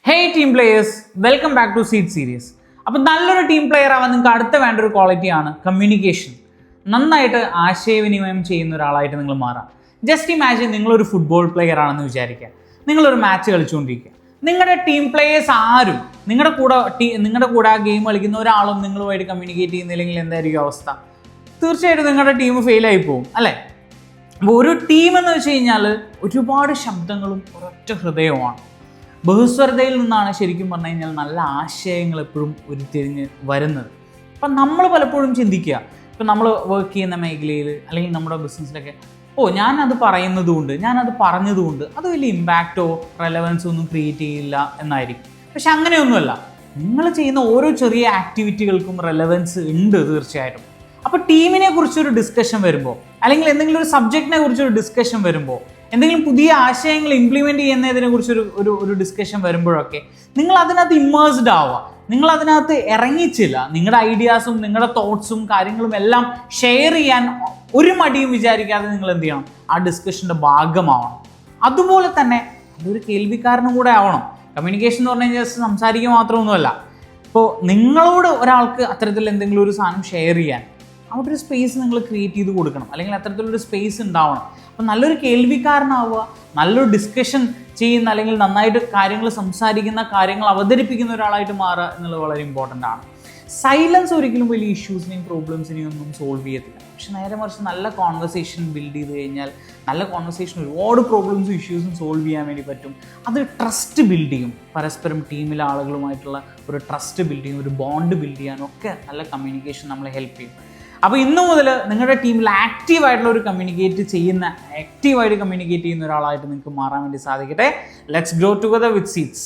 Hey team players, welcome back to seed series. അപ്പം നല്ലൊരു team player ആവാൻ നിങ്ങൾക്ക് അടുത്ത വേണ്ട ഒരു ക്വാളിറ്റിയാണ് കമ്മ്യൂണിക്കേഷൻ. നന്നായിട്ട് ആശയവിനിമയം ചെയ്യുന്ന ഒരാളായിട്ട് നിങ്ങൾ മാറാം. ജസ്റ്റ് ഇമാജിൻ നിങ്ങളൊരു ഫുട്ബോൾ പ്ലെയർ ആണെന്ന് വിചാരിക്കുക. നിങ്ങളൊരു മാച്ച് കളിച്ചുകൊണ്ടിരിക്കുക. നിങ്ങളുടെ ടീം പ്ലേയേഴ്സ് ആരും നിങ്ങളുടെ കൂടെ ആ ഗെയിം കളിക്കുന്ന ഒരാളും നിങ്ങളുമായിട്ട് കമ്മ്യൂണിക്കേറ്റ് ചെയ്യുന്നില്ലെങ്കിൽ എന്തായിരിക്കും അവസ്ഥ? തീർച്ചയായിട്ടും നിങ്ങളുടെ ടീം ഫെയിലായി പോകും, അല്ലേ? അപ്പോൾ ഒരു ടീം എന്ന് വെച്ച് കഴിഞ്ഞാൽ ഒരുപാട് ശബ്ദങ്ങളും ഒരൊറ്റ ഹൃദയവുമാണ്. ബഹുസ്വരതയിൽ നിന്നാണ് ശരിക്കും പറഞ്ഞു കഴിഞ്ഞാൽ നല്ല ആശയങ്ങൾ എപ്പോഴും ഉരുത്തിരിഞ്ഞ് വരുന്നത്. അപ്പം നമ്മൾ പലപ്പോഴും ചിന്തിക്കുക, ഇപ്പം നമ്മൾ വർക്ക് ചെയ്യുന്ന മേഖലയിൽ അല്ലെങ്കിൽ നമ്മുടെ ബിസിനസ്സിലൊക്കെ ഞാനത് പറയുന്നതുകൊണ്ട്, ഞാനത് പറഞ്ഞതുകൊണ്ട് അത് വലിയ ഇമ്പാക്റ്റോ റെലവൻസോ ഒന്നും ക്രിയേറ്റ് ചെയ്യില്ല എന്നായിരിക്കും. പക്ഷെ അങ്ങനെയൊന്നുമല്ല. നിങ്ങൾ ചെയ്യുന്ന ഓരോ ചെറിയ ആക്ടിവിറ്റികൾക്കും റെലവൻസ് ഉണ്ട് തീർച്ചയായിട്ടും. അപ്പോൾ ടീമിനെ കുറിച്ചൊരു ഡിസ്കഷൻ വരുമ്പോൾ, അല്ലെങ്കിൽ എന്തെങ്കിലും ഒരു സബ്ജക്റ്റിനെ കുറിച്ചൊരു ഡിസ്കഷൻ വരുമ്പോൾ, എന്തെങ്കിലും പുതിയ ആശയങ്ങൾ ഇംപ്ലിമെൻറ്റ് ചെയ്യുന്നതിനെ കുറിച്ചൊരു ഒരു ഡിസ്കഷൻ വരുമ്പോഴൊക്കെ നിങ്ങൾ അതിനകത്ത് ഇമ്മേഴ്സ്ഡ് ആവുക. നിങ്ങൾ അതിനകത്ത് ഇറങ്ങിച്ചില്ല. നിങ്ങളുടെ ഐഡിയാസും നിങ്ങളുടെ തോട്ട്സും കാര്യങ്ങളും എല്ലാം ഷെയർ ചെയ്യാൻ ഒരു മടിയും വിചാരിക്കാതെ നിങ്ങൾ എന്ത് ചെയ്യണം? ആ ഡിസ്കഷൻ്റെ ഭാഗമാവണം. അതുപോലെ തന്നെ അതൊരു കേൾവിക്കാരനും കൂടെ ആവണം. കമ്മ്യൂണിക്കേഷൻ എന്ന് പറഞ്ഞു കഴിഞ്ഞാൽ ജസ്റ്റ് സംസാരിക്കുക മാത്രമൊന്നുമല്ല. ഇപ്പോൾ നിങ്ങളോട് ഒരാൾക്ക് അത്തരത്തിൽ എന്തെങ്കിലും ഒരു സാധനം ഷെയർ ചെയ്യാൻ അവിടെ ഒരു സ്പേസ് നിങ്ങൾ ക്രിയേറ്റ് ചെയ്ത് കൊടുക്കണം, അല്ലെങ്കിൽ അത്തരത്തിലൊരു സ്പേസ് ഉണ്ടാവണം. അപ്പം നല്ലൊരു കേൾവിക്കാരനാവുക, നല്ലൊരു ഡിസ്കഷൻ ചെയ്യുന്ന, അല്ലെങ്കിൽ നന്നായിട്ട് കാര്യങ്ങൾ സംസാരിക്കുന്ന, കാര്യങ്ങൾ അവതരിപ്പിക്കുന്ന ഒരാളായിട്ട് മാറുക എന്നുള്ളത് വളരെ ഇമ്പോർട്ടൻ്റ് ആണ്. സൈലൻസ് ഒരിക്കലും വലിയ ഇഷ്യൂസിനെയും പ്രോബ്ലംസിനെയും ഒന്നും സോൾവ് ചെയ്യത്തില്ല. പക്ഷെ നേരെ മറിച്ച് നല്ല കോൺവെർസേഷൻ ബിൽഡ് ചെയ്ത് കഴിഞ്ഞാൽ, നല്ല കോൺവെർസേഷൻ ഒരുപാട് പ്രോബ്ലംസും ഇഷ്യൂസും സോൾവ് ചെയ്യാൻ വേണ്ടി പറ്റും. അത് ട്രസ്റ്റ് ബിൽഡ് ചെയ്യും. പരസ്പരം ടീമിലെ ആളുകളുമായിട്ടുള്ള ഒരു ട്രസ്റ്റ് ബിൽഡ് ചെയ്യും, ഒരു ബോണ്ട് ബിൽഡ് ചെയ്യാനൊക്കെ നല്ല കമ്മ്യൂണിക്കേഷൻ നമ്മളെ ഹെൽപ്പ് ചെയ്യും. അപ്പോൾ ഇന്നു മുതൽ നിങ്ങളുടെ ടീമിൽ ആക്റ്റീവായിട്ട് കമ്മ്യൂണിക്കേറ്റ് ചെയ്യുന്ന ഒരാളായിട്ട് നിങ്ങൾക്ക് മാറാൻ വേണ്ടി സാധിക്കട്ടെ. Let's grow together with seeds.